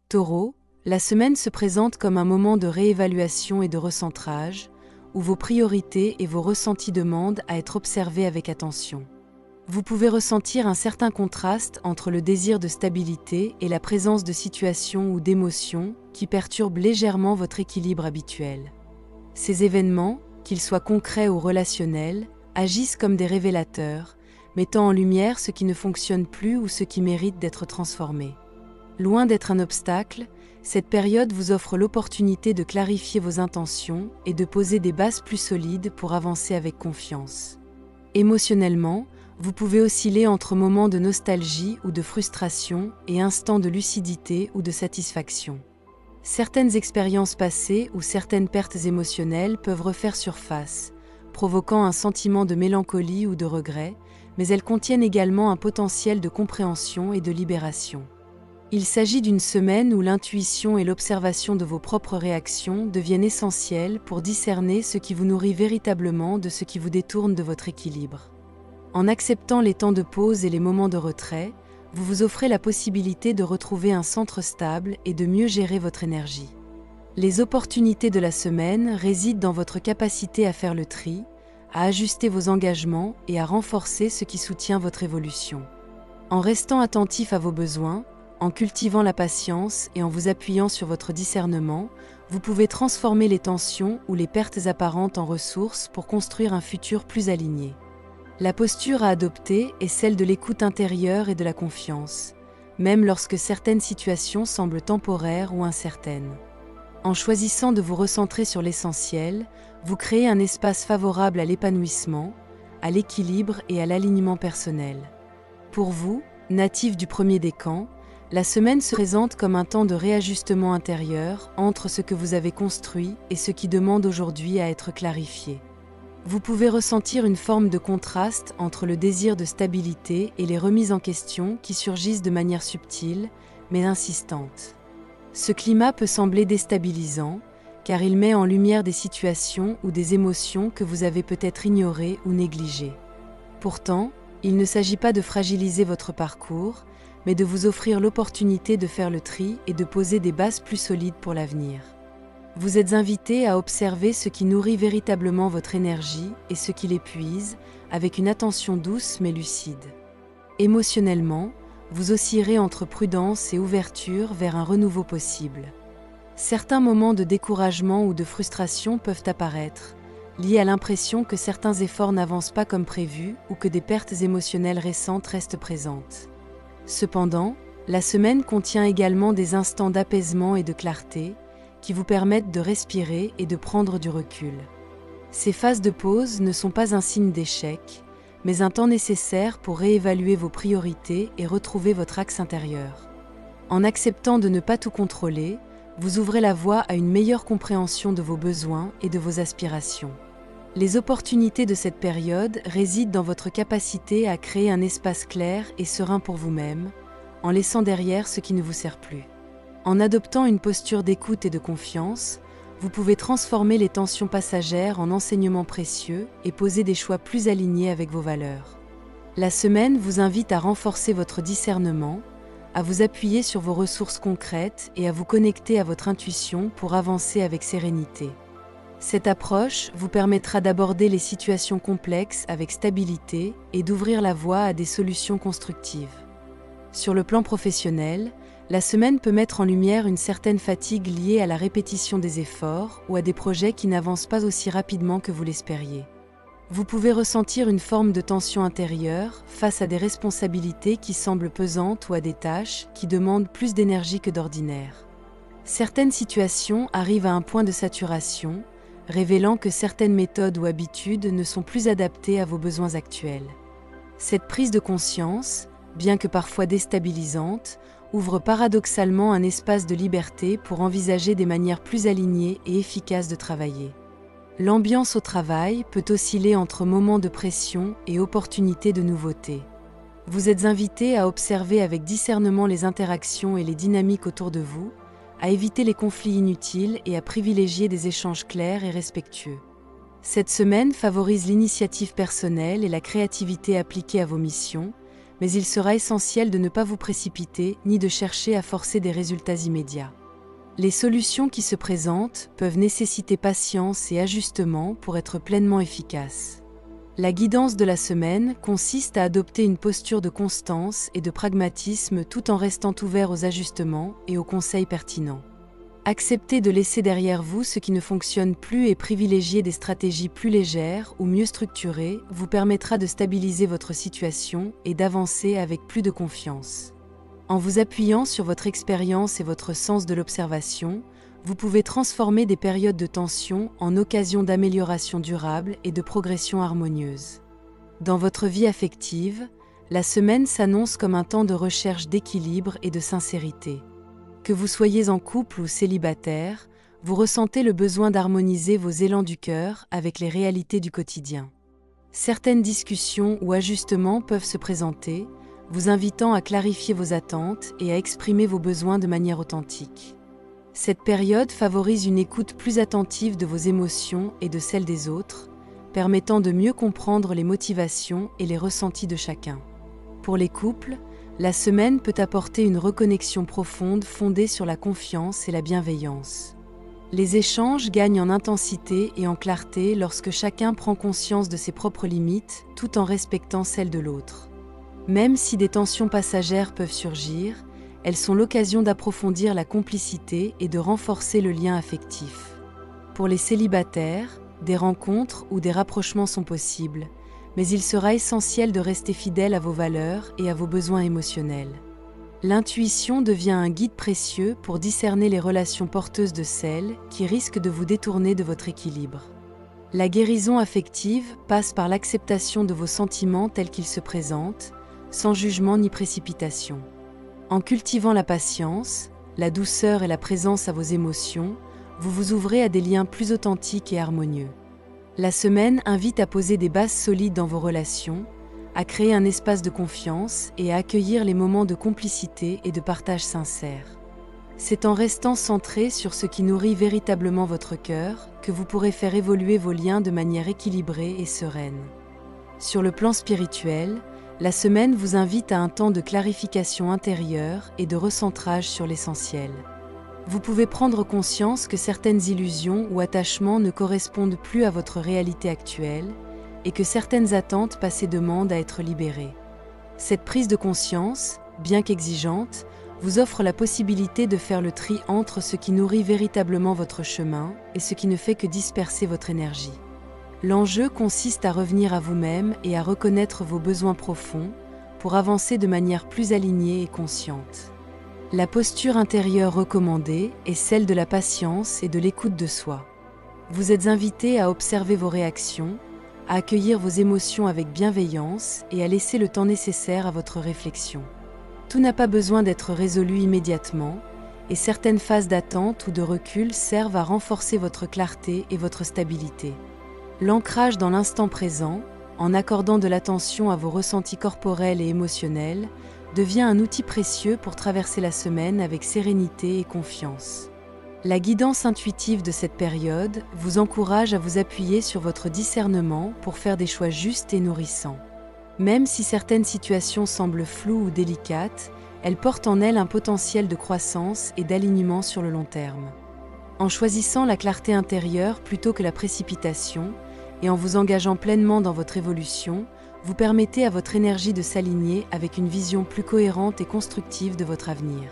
Taureau, la semaine se présente comme un moment de réévaluation et de recentrage, où vos priorités et vos ressentis demandent à être observés avec attention. Vous pouvez ressentir un certain contraste entre le désir de stabilité et la présence de situations ou d'émotions qui perturbent légèrement votre équilibre habituel. Ces événements, qu'ils soient concrets ou relationnels, agissent comme des révélateurs, mettant en lumière ce qui ne fonctionne plus ou ce qui mérite d'être transformé. Loin d'être un obstacle, cette période vous offre l'opportunité de clarifier vos intentions et de poser des bases plus solides pour avancer avec confiance. Émotionnellement, vous pouvez osciller entre moments de nostalgie ou de frustration et instants de lucidité ou de satisfaction. Certaines expériences passées ou certaines pertes émotionnelles peuvent refaire surface, provoquant un sentiment de mélancolie ou de regret, mais elles contiennent également un potentiel de compréhension et de libération. Il s'agit d'une semaine où l'intuition et l'observation de vos propres réactions deviennent essentielles pour discerner ce qui vous nourrit véritablement de ce qui vous détourne de votre équilibre. En acceptant les temps de pause et les moments de retrait, vous vous offrez la possibilité de retrouver un centre stable et de mieux gérer votre énergie. Les opportunités de la semaine résident dans votre capacité à faire le tri, à ajuster vos engagements et à renforcer ce qui soutient votre évolution. En restant attentif à vos besoins, en cultivant la patience et en vous appuyant sur votre discernement, vous pouvez transformer les tensions ou les pertes apparentes en ressources pour construire un futur plus aligné. La posture à adopter est celle de l'écoute intérieure et de la confiance, même lorsque certaines situations semblent temporaires ou incertaines. En choisissant de vous recentrer sur l'essentiel, vous créez un espace favorable à l'épanouissement, à l'équilibre et à l'alignement personnel. Pour vous, natif du premier décan, la semaine se présente comme un temps de réajustement intérieur entre ce que vous avez construit et ce qui demande aujourd'hui à être clarifié. Vous pouvez ressentir une forme de contraste entre le désir de stabilité et les remises en question qui surgissent de manière subtile, mais insistante. Ce climat peut sembler déstabilisant, car il met en lumière des situations ou des émotions que vous avez peut-être ignorées ou négligées. Pourtant, il ne s'agit pas de fragiliser votre parcours, mais de vous offrir l'opportunité de faire le tri et de poser des bases plus solides pour l'avenir. Vous êtes invité à observer ce qui nourrit véritablement votre énergie et ce qui l'épuise, avec une attention douce mais lucide. Émotionnellement, vous oscillerez entre prudence et ouverture vers un renouveau possible. Certains moments de découragement ou de frustration peuvent apparaître, liés à l'impression que certains efforts n'avancent pas comme prévu ou que des pertes émotionnelles récentes restent présentes. Cependant, la semaine contient également des instants d'apaisement et de clarté qui vous permettent de respirer et de prendre du recul. Ces phases de pause ne sont pas un signe d'échec, mais un temps nécessaire pour réévaluer vos priorités et retrouver votre axe intérieur. En acceptant de ne pas tout contrôler, vous ouvrez la voie à une meilleure compréhension de vos besoins et de vos aspirations. Les opportunités de cette période résident dans votre capacité à créer un espace clair et serein pour vous-même, en laissant derrière ce qui ne vous sert plus. En adoptant une posture d'écoute et de confiance, vous pouvez transformer les tensions passagères en enseignements précieux et poser des choix plus alignés avec vos valeurs. La semaine vous invite à renforcer votre discernement, à vous appuyer sur vos ressources concrètes et à vous connecter à votre intuition pour avancer avec sérénité. Cette approche vous permettra d'aborder les situations complexes avec stabilité et d'ouvrir la voie à des solutions constructives. Sur le plan professionnel, la semaine peut mettre en lumière une certaine fatigue liée à la répétition des efforts ou à des projets qui n'avancent pas aussi rapidement que vous l'espériez. Vous pouvez ressentir une forme de tension intérieure face à des responsabilités qui semblent pesantes ou à des tâches qui demandent plus d'énergie que d'ordinaire. Certaines situations arrivent à un point de saturation, révélant que certaines méthodes ou habitudes ne sont plus adaptées à vos besoins actuels. Cette prise de conscience, bien que parfois déstabilisante, ouvre paradoxalement un espace de liberté pour envisager des manières plus alignées et efficaces de travailler. L'ambiance au travail peut osciller entre moments de pression et opportunités de nouveauté. Vous êtes invité à observer avec discernement les interactions et les dynamiques autour de vous, à éviter les conflits inutiles et à privilégier des échanges clairs et respectueux. Cette semaine favorise l'initiative personnelle et la créativité appliquée à vos missions, mais il sera essentiel de ne pas vous précipiter ni de chercher à forcer des résultats immédiats. Les solutions qui se présentent peuvent nécessiter patience et ajustement pour être pleinement efficaces. La guidance de la semaine consiste à adopter une posture de constance et de pragmatisme tout en restant ouvert aux ajustements et aux conseils pertinents. Acceptez de laisser derrière vous ce qui ne fonctionne plus et privilégier des stratégies plus légères ou mieux structurées vous permettra de stabiliser votre situation et d'avancer avec plus de confiance. En vous appuyant sur votre expérience et votre sens de l'observation, vous pouvez transformer des périodes de tension en occasions d'amélioration durable et de progression harmonieuse. Dans votre vie affective, la semaine s'annonce comme un temps de recherche d'équilibre et de sincérité. Que vous soyez en couple ou célibataire, vous ressentez le besoin d'harmoniser vos élans du cœur avec les réalités du quotidien. Certaines discussions ou ajustements peuvent se présenter, vous invitant à clarifier vos attentes et à exprimer vos besoins de manière authentique. Cette période favorise une écoute plus attentive de vos émotions et de celles des autres, permettant de mieux comprendre les motivations et les ressentis de chacun. Pour les couples, la semaine peut apporter une reconnexion profonde fondée sur la confiance et la bienveillance. Les échanges gagnent en intensité et en clarté lorsque chacun prend conscience de ses propres limites tout en respectant celles de l'autre. Même si des tensions passagères peuvent surgir, elles sont l'occasion d'approfondir la complicité et de renforcer le lien affectif. Pour les célibataires, des rencontres ou des rapprochements sont possibles, mais il sera essentiel de rester fidèle à vos valeurs et à vos besoins émotionnels. L'intuition devient un guide précieux pour discerner les relations porteuses de celles qui risquent de vous détourner de votre équilibre. La guérison affective passe par l'acceptation de vos sentiments tels qu'ils se présentent, sans jugement ni précipitation. En cultivant la patience, la douceur et la présence à vos émotions, vous vous ouvrez à des liens plus authentiques et harmonieux. La semaine invite à poser des bases solides dans vos relations, à créer un espace de confiance et à accueillir les moments de complicité et de partage sincère. C'est en restant centré sur ce qui nourrit véritablement votre cœur que vous pourrez faire évoluer vos liens de manière équilibrée et sereine. Sur le plan spirituel, la semaine vous invite à un temps de clarification intérieure et de recentrage sur l'essentiel. Vous pouvez prendre conscience que certaines illusions ou attachements ne correspondent plus à votre réalité actuelle et que certaines attentes passées demandent à être libérées. Cette prise de conscience, bien qu'exigeante, vous offre la possibilité de faire le tri entre ce qui nourrit véritablement votre chemin et ce qui ne fait que disperser votre énergie. L'enjeu consiste à revenir à vous-même et à reconnaître vos besoins profonds pour avancer de manière plus alignée et consciente. La posture intérieure recommandée est celle de la patience et de l'écoute de soi. Vous êtes invité à observer vos réactions, à accueillir vos émotions avec bienveillance et à laisser le temps nécessaire à votre réflexion. Tout n'a pas besoin d'être résolu immédiatement, et certaines phases d'attente ou de recul servent à renforcer votre clarté et votre stabilité. L'ancrage dans l'instant présent, en accordant de l'attention à vos ressentis corporels et émotionnels, devient un outil précieux pour traverser la semaine avec sérénité et confiance. La guidance intuitive de cette période vous encourage à vous appuyer sur votre discernement pour faire des choix justes et nourrissants. Même si certaines situations semblent floues ou délicates, elles portent en elles un potentiel de croissance et d'alignement sur le long terme. En choisissant la clarté intérieure plutôt que la précipitation, et en vous engageant pleinement dans votre évolution, vous permettez à votre énergie de s'aligner avec une vision plus cohérente et constructive de votre avenir.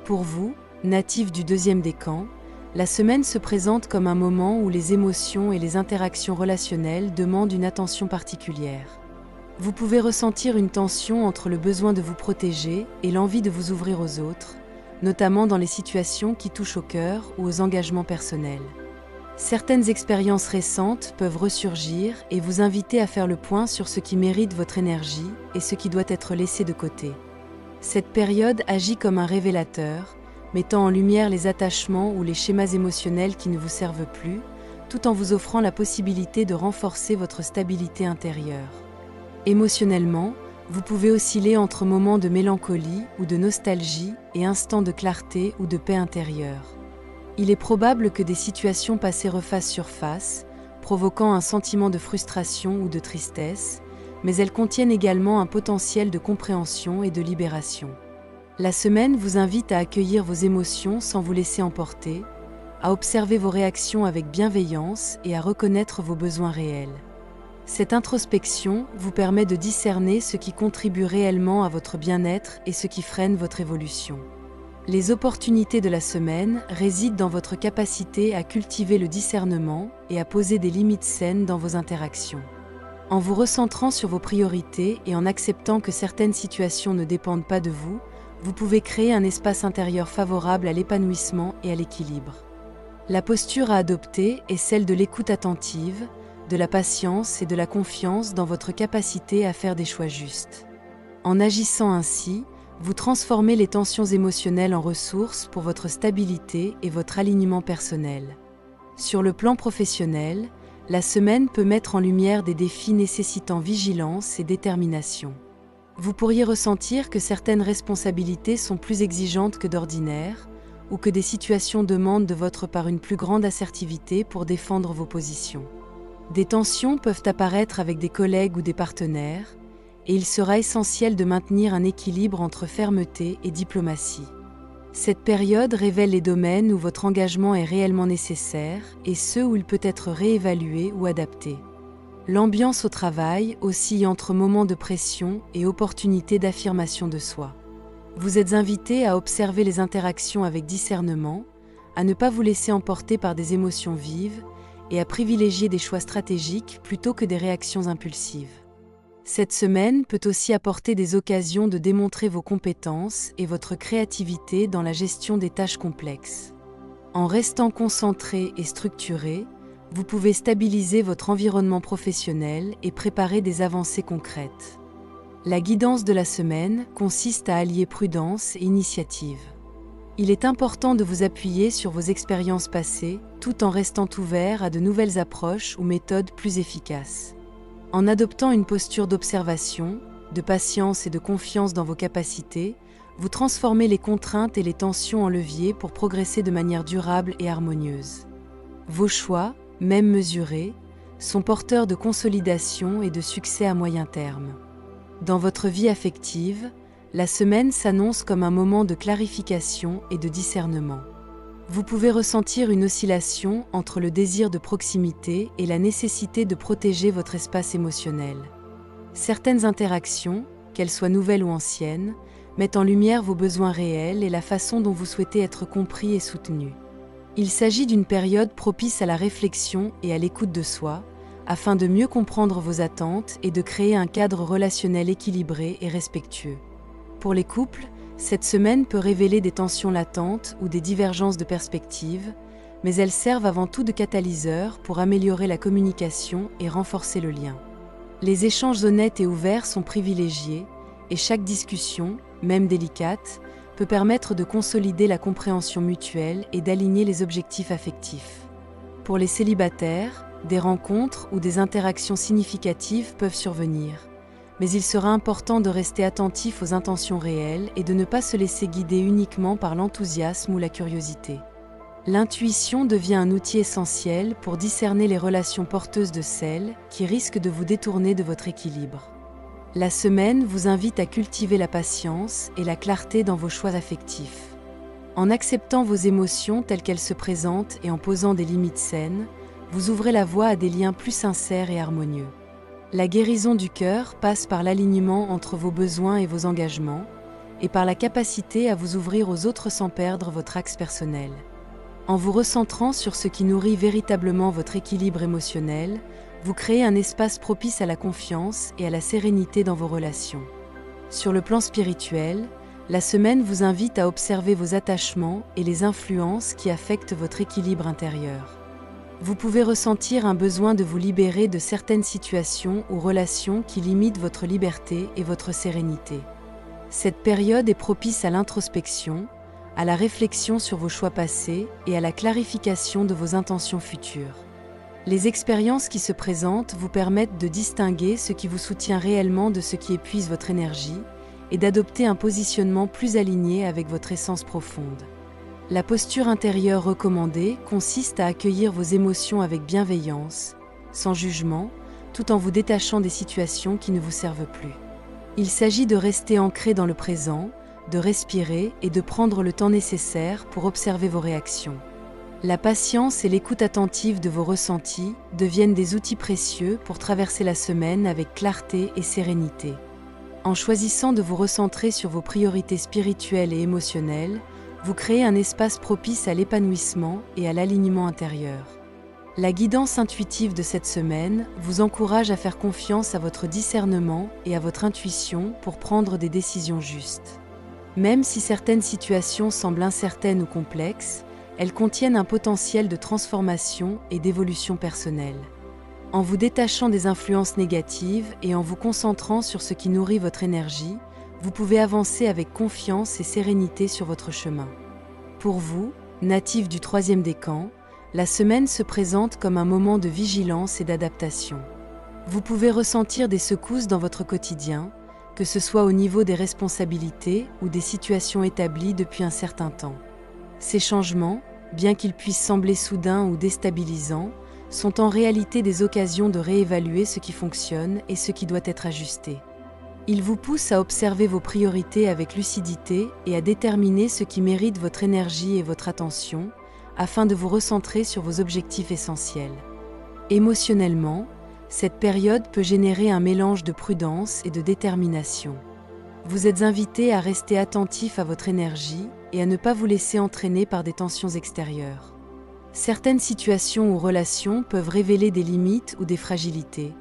Pour vous, natif du deuxième décan, la semaine se présente comme un moment où les émotions et les interactions relationnelles demandent une attention particulière. Vous pouvez ressentir une tension entre le besoin de vous protéger et l'envie de vous ouvrir aux autres, notamment dans les situations qui touchent au cœur ou aux engagements personnels. Certaines expériences récentes peuvent ressurgir et vous inviter à faire le point sur ce qui mérite votre énergie et ce qui doit être laissé de côté. Cette période agit comme un révélateur, mettant en lumière les attachements ou les schémas émotionnels qui ne vous servent plus, tout en vous offrant la possibilité de renforcer votre stabilité intérieure. Émotionnellement, vous pouvez osciller entre moments de mélancolie ou de nostalgie et instants de clarté ou de paix intérieure. Il est probable que des situations passées refassent surface, provoquant un sentiment de frustration ou de tristesse, mais elles contiennent également un potentiel de compréhension et de libération. La semaine vous invite à accueillir vos émotions sans vous laisser emporter, à observer vos réactions avec bienveillance et à reconnaître vos besoins réels. Cette introspection vous permet de discerner ce qui contribue réellement à votre bien-être et ce qui freine votre évolution. Les opportunités de la semaine résident dans votre capacité à cultiver le discernement et à poser des limites saines dans vos interactions. En vous recentrant sur vos priorités et en acceptant que certaines situations ne dépendent pas de vous, vous pouvez créer un espace intérieur favorable à l'épanouissement et à l'équilibre. La posture à adopter est celle de l'écoute attentive, de la patience et de la confiance dans votre capacité à faire des choix justes. En agissant ainsi, vous transformez les tensions émotionnelles en ressources pour votre stabilité et votre alignement personnel. Sur le plan professionnel, la semaine peut mettre en lumière des défis nécessitant vigilance et détermination. Vous pourriez ressentir que certaines responsabilités sont plus exigeantes que d'ordinaire, ou que des situations demandent de votre part une plus grande assertivité pour défendre vos positions. Des tensions peuvent apparaître avec des collègues ou des partenaires, et il sera essentiel de maintenir un équilibre entre fermeté et diplomatie. Cette période révèle les domaines où votre engagement est réellement nécessaire et ceux où il peut être réévalué ou adapté. L'ambiance au travail oscille entre moments de pression et opportunités d'affirmation de soi. Vous êtes invité à observer les interactions avec discernement, à ne pas vous laisser emporter par des émotions vives et à privilégier des choix stratégiques plutôt que des réactions impulsives. Cette semaine peut aussi apporter des occasions de démontrer vos compétences et votre créativité dans la gestion des tâches complexes. En restant concentré et structuré, vous pouvez stabiliser votre environnement professionnel et préparer des avancées concrètes. La guidance de la semaine consiste à allier prudence et initiative. Il est important de vous appuyer sur vos expériences passées, tout en restant ouvert à de nouvelles approches ou méthodes plus efficaces. En adoptant une posture d'observation, de patience et de confiance dans vos capacités, vous transformez les contraintes et les tensions en leviers pour progresser de manière durable et harmonieuse. Vos choix, même mesurés, sont porteurs de consolidation et de succès à moyen terme. Dans votre vie affective, la semaine s'annonce comme un moment de clarification et de discernement. Vous pouvez ressentir une oscillation entre le désir de proximité et la nécessité de protéger votre espace émotionnel. Certaines interactions, qu'elles soient nouvelles ou anciennes, mettent en lumière vos besoins réels et la façon dont vous souhaitez être compris et soutenu. Il s'agit d'une période propice à la réflexion et à l'écoute de soi, afin de mieux comprendre vos attentes et de créer un cadre relationnel équilibré et respectueux. Pour les couples, cette semaine peut révéler des tensions latentes ou des divergences de perspective, mais elles servent avant tout de catalyseur pour améliorer la communication et renforcer le lien. Les échanges honnêtes et ouverts sont privilégiés, et chaque discussion, même délicate, peut permettre de consolider la compréhension mutuelle et d'aligner les objectifs affectifs. Pour les célibataires, des rencontres ou des interactions significatives peuvent survenir, mais il sera important de rester attentif aux intentions réelles et de ne pas se laisser guider uniquement par l'enthousiasme ou la curiosité. L'intuition devient un outil essentiel pour discerner les relations porteuses de celles qui risquent de vous détourner de votre équilibre. La semaine vous invite à cultiver la patience et la clarté dans vos choix affectifs. En acceptant vos émotions telles qu'elles se présentent et en posant des limites saines, vous ouvrez la voie à des liens plus sincères et harmonieux. La guérison du cœur passe par l'alignement entre vos besoins et vos engagements, et par la capacité à vous ouvrir aux autres sans perdre votre axe personnel. En vous recentrant sur ce qui nourrit véritablement votre équilibre émotionnel, vous créez un espace propice à la confiance et à la sérénité dans vos relations. Sur le plan spirituel, la semaine vous invite à observer vos attachements et les influences qui affectent votre équilibre intérieur. Vous pouvez ressentir un besoin de vous libérer de certaines situations ou relations qui limitent votre liberté et votre sérénité. Cette période est propice à l'introspection, à la réflexion sur vos choix passés et à la clarification de vos intentions futures. Les expériences qui se présentent vous permettent de distinguer ce qui vous soutient réellement de ce qui épuise votre énergie et d'adopter un positionnement plus aligné avec votre essence profonde. La posture intérieure recommandée consiste à accueillir vos émotions avec bienveillance, sans jugement, tout en vous détachant des situations qui ne vous servent plus. Il s'agit de rester ancré dans le présent, de respirer et de prendre le temps nécessaire pour observer vos réactions. La patience et l'écoute attentive de vos ressentis deviennent des outils précieux pour traverser la semaine avec clarté et sérénité. En choisissant de vous recentrer sur vos priorités spirituelles et émotionnelles, vous créez un espace propice à l'épanouissement et à l'alignement intérieur. La guidance intuitive de cette semaine vous encourage à faire confiance à votre discernement et à votre intuition pour prendre des décisions justes. Même si certaines situations semblent incertaines ou complexes, elles contiennent un potentiel de transformation et d'évolution personnelle. En vous détachant des influences négatives et en vous concentrant sur ce qui nourrit votre énergie, vous pouvez avancer avec confiance et sérénité sur votre chemin. Pour vous, natif du 3e décan, la semaine se présente comme un moment de vigilance et d'adaptation. Vous pouvez ressentir des secousses dans votre quotidien, que ce soit au niveau des responsabilités ou des situations établies depuis un certain temps. Ces changements, bien qu'ils puissent sembler soudains ou déstabilisants, sont en réalité des occasions de réévaluer ce qui fonctionne et ce qui doit être ajusté. Ils vous poussent à observer vos priorités avec lucidité et à déterminer ce qui mérite votre énergie et votre attention, afin de vous recentrer sur vos objectifs essentiels. Émotionnellement, cette période peut générer un mélange de prudence et de détermination. Vous êtes invité à rester attentif à votre énergie et à ne pas vous laisser entraîner par des tensions extérieures. Certaines situations ou relations peuvent révéler des limites ou des fragilités,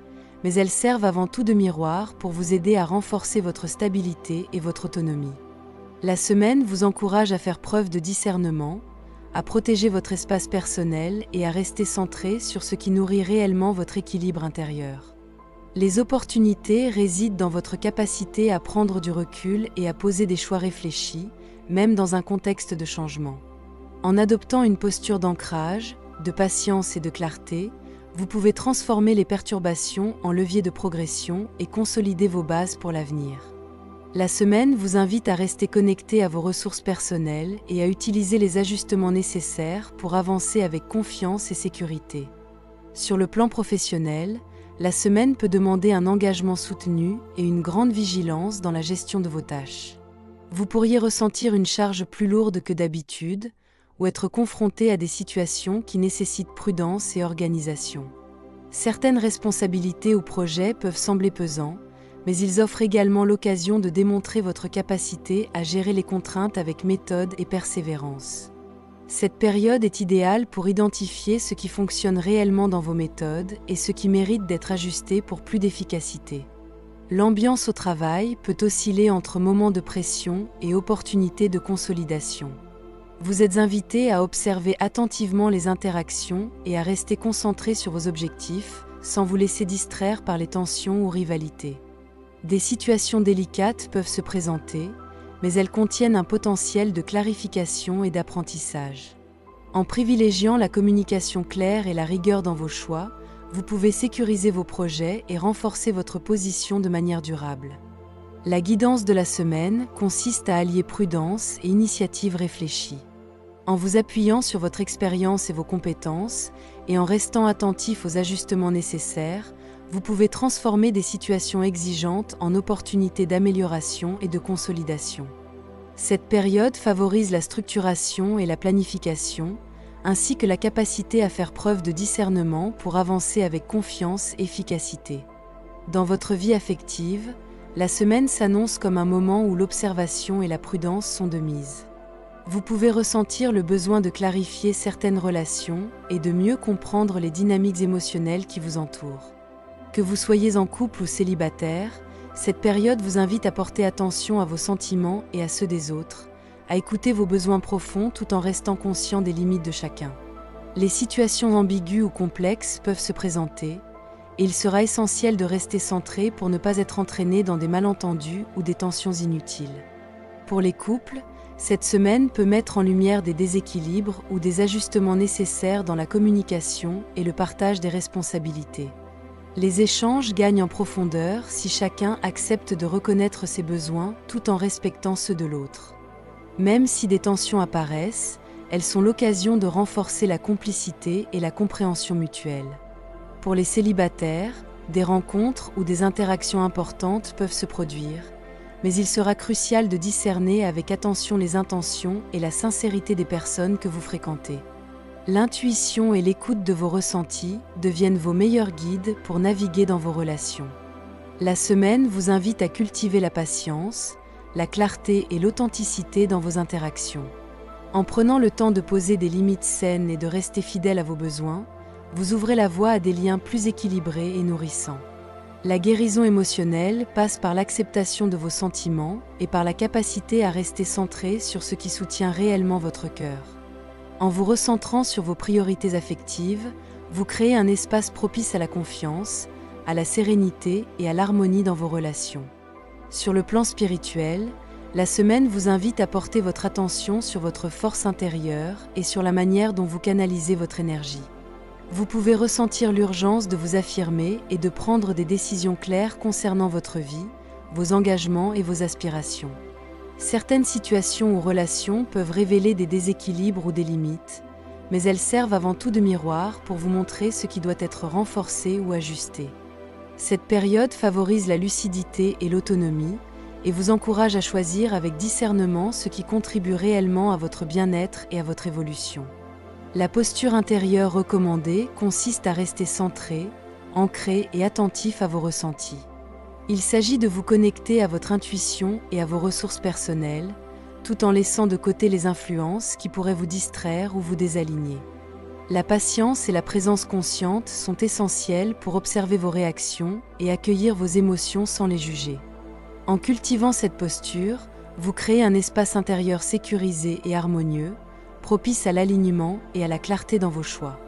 mais elles servent avant tout de miroir pour vous aider à renforcer votre stabilité et votre autonomie. La semaine vous encourage à faire preuve de discernement, à protéger votre espace personnel et à rester centré sur ce qui nourrit réellement votre équilibre intérieur. Les opportunités résident dans votre capacité à prendre du recul et à poser des choix réfléchis, même dans un contexte de changement. En adoptant une posture d'ancrage, de patience et de clarté, vous pouvez transformer les perturbations en levier de progression et consolider vos bases pour l'avenir. La semaine vous invite à rester connecté à vos ressources personnelles et à utiliser les ajustements nécessaires pour avancer avec confiance et sécurité. Sur le plan professionnel, la semaine peut demander un engagement soutenu et une grande vigilance dans la gestion de vos tâches. Vous pourriez ressentir une charge plus lourde que d'habitude, ou être confronté à des situations qui nécessitent prudence et organisation. Certaines responsabilités ou projets peuvent sembler pesants, mais ils offrent également l'occasion de démontrer votre capacité à gérer les contraintes avec méthode et persévérance. Cette période est idéale pour identifier ce qui fonctionne réellement dans vos méthodes et ce qui mérite d'être ajusté pour plus d'efficacité. L'ambiance au travail peut osciller entre moments de pression et opportunités de consolidation. Vous êtes invité à observer attentivement les interactions et à rester concentré sur vos objectifs, sans vous laisser distraire par les tensions ou rivalités. Des situations délicates peuvent se présenter, mais elles contiennent un potentiel de clarification et d'apprentissage. En privilégiant la communication claire et la rigueur dans vos choix, vous pouvez sécuriser vos projets et renforcer votre position de manière durable. La guidance de la semaine consiste à allier prudence et initiative réfléchie. En vous appuyant sur votre expérience et vos compétences, et en restant attentif aux ajustements nécessaires, vous pouvez transformer des situations exigeantes en opportunités d'amélioration et de consolidation. Cette période favorise la structuration et la planification, ainsi que la capacité à faire preuve de discernement pour avancer avec confiance et efficacité. Dans votre vie affective, la semaine s'annonce comme un moment où l'observation et la prudence sont de mise. Vous pouvez ressentir le besoin de clarifier certaines relations et de mieux comprendre les dynamiques émotionnelles qui vous entourent. Que vous soyez en couple ou célibataire, cette période vous invite à porter attention à vos sentiments et à ceux des autres, à écouter vos besoins profonds tout en restant conscient des limites de chacun. Les situations ambiguës ou complexes peuvent se présenter, et il sera essentiel de rester centré pour ne pas être entraîné dans des malentendus ou des tensions inutiles. Pour les couples, cette semaine peut mettre en lumière des déséquilibres ou des ajustements nécessaires dans la communication et le partage des responsabilités. Les échanges gagnent en profondeur si chacun accepte de reconnaître ses besoins tout en respectant ceux de l'autre. Même si des tensions apparaissent, elles sont l'occasion de renforcer la complicité et la compréhension mutuelle. Pour les célibataires, des rencontres ou des interactions importantes peuvent se produire, mais il sera crucial de discerner avec attention les intentions et la sincérité des personnes que vous fréquentez. L'intuition et l'écoute de vos ressentis deviennent vos meilleurs guides pour naviguer dans vos relations. La semaine vous invite à cultiver la patience, la clarté et l'authenticité dans vos interactions. En prenant le temps de poser des limites saines et de rester fidèle à vos besoins, vous ouvrez la voie à des liens plus équilibrés et nourrissants. La guérison émotionnelle passe par l'acceptation de vos sentiments et par la capacité à rester centré sur ce qui soutient réellement votre cœur. En vous recentrant sur vos priorités affectives, vous créez un espace propice à la confiance, à la sérénité et à l'harmonie dans vos relations. Sur le plan spirituel, la semaine vous invite à porter votre attention sur votre force intérieure et sur la manière dont vous canalisez votre énergie. Vous pouvez ressentir l'urgence de vous affirmer et de prendre des décisions claires concernant votre vie, vos engagements et vos aspirations. Certaines situations ou relations peuvent révéler des déséquilibres ou des limites, mais elles servent avant tout de miroir pour vous montrer ce qui doit être renforcé ou ajusté. Cette période favorise la lucidité et l'autonomie et vous encourage à choisir avec discernement ce qui contribue réellement à votre bien-être et à votre évolution. La posture intérieure recommandée consiste à rester centré, ancré et attentif à vos ressentis. Il s'agit de vous connecter à votre intuition et à vos ressources personnelles, tout en laissant de côté les influences qui pourraient vous distraire ou vous désaligner. La patience et la présence consciente sont essentielles pour observer vos réactions et accueillir vos émotions sans les juger. En cultivant cette posture, vous créez un espace intérieur sécurisé et harmonieux, propice à l'alignement et à la clarté dans vos choix.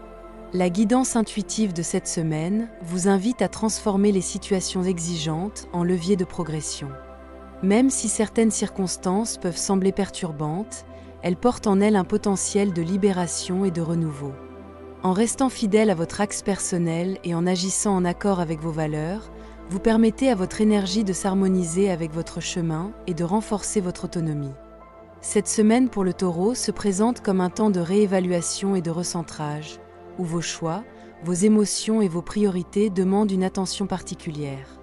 La guidance intuitive de cette semaine vous invite à transformer les situations exigeantes en leviers de progression. Même si certaines circonstances peuvent sembler perturbantes, elles portent en elles un potentiel de libération et de renouveau. En restant fidèle à votre axe personnel et en agissant en accord avec vos valeurs, vous permettez à votre énergie de s'harmoniser avec votre chemin et de renforcer votre autonomie. Cette semaine pour le Taureau se présente comme un temps de réévaluation et de recentrage, où vos choix, vos émotions et vos priorités demandent une attention particulière.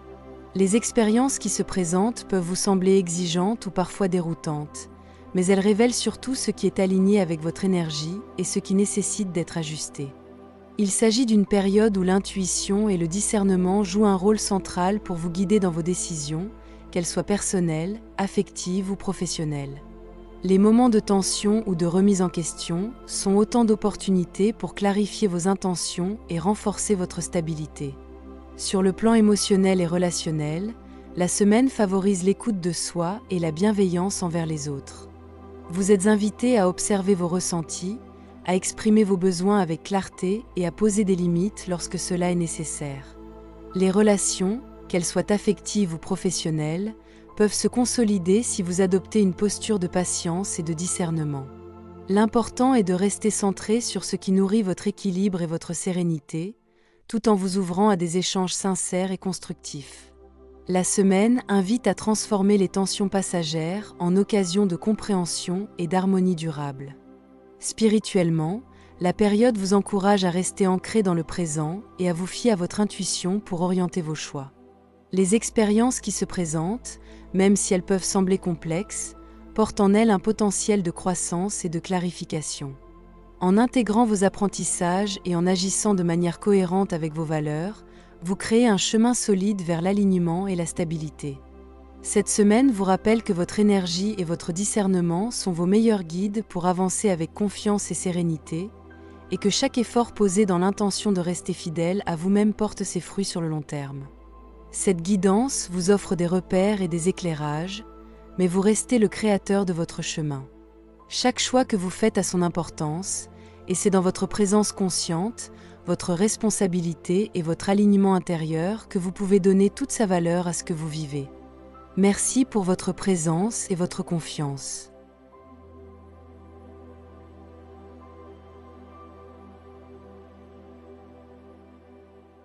Les expériences qui se présentent peuvent vous sembler exigeantes ou parfois déroutantes, mais elles révèlent surtout ce qui est aligné avec votre énergie et ce qui nécessite d'être ajusté. Il s'agit d'une période où l'intuition et le discernement jouent un rôle central pour vous guider dans vos décisions, qu'elles soient personnelles, affectives ou professionnelles. Les moments de tension ou de remise en question sont autant d'opportunités pour clarifier vos intentions et renforcer votre stabilité. Sur le plan émotionnel et relationnel, la semaine favorise l'écoute de soi et la bienveillance envers les autres. Vous êtes invité à observer vos ressentis, à exprimer vos besoins avec clarté et à poser des limites lorsque cela est nécessaire. Les relations, qu'elles soient affectives ou professionnelles, peuvent se consolider si vous adoptez une posture de patience et de discernement. L'important est de rester centré sur ce qui nourrit votre équilibre et votre sérénité, tout en vous ouvrant à des échanges sincères et constructifs. La semaine invite à transformer les tensions passagères en occasions de compréhension et d'harmonie durable. Spirituellement, la période vous encourage à rester ancré dans le présent et à vous fier à votre intuition pour orienter vos choix. Les expériences qui se présentent, même si elles peuvent sembler complexes, portent en elles un potentiel de croissance et de clarification. En intégrant vos apprentissages et en agissant de manière cohérente avec vos valeurs, vous créez un chemin solide vers l'alignement et la stabilité. Cette semaine vous rappelle que votre énergie et votre discernement sont vos meilleurs guides pour avancer avec confiance et sérénité, et que chaque effort posé dans l'intention de rester fidèle à vous-même porte ses fruits sur le long terme. Cette guidance vous offre des repères et des éclairages, mais vous restez le créateur de votre chemin. Chaque choix que vous faites a son importance, et c'est dans votre présence consciente, votre responsabilité et votre alignement intérieur que vous pouvez donner toute sa valeur à ce que vous vivez. Merci pour votre présence et votre confiance.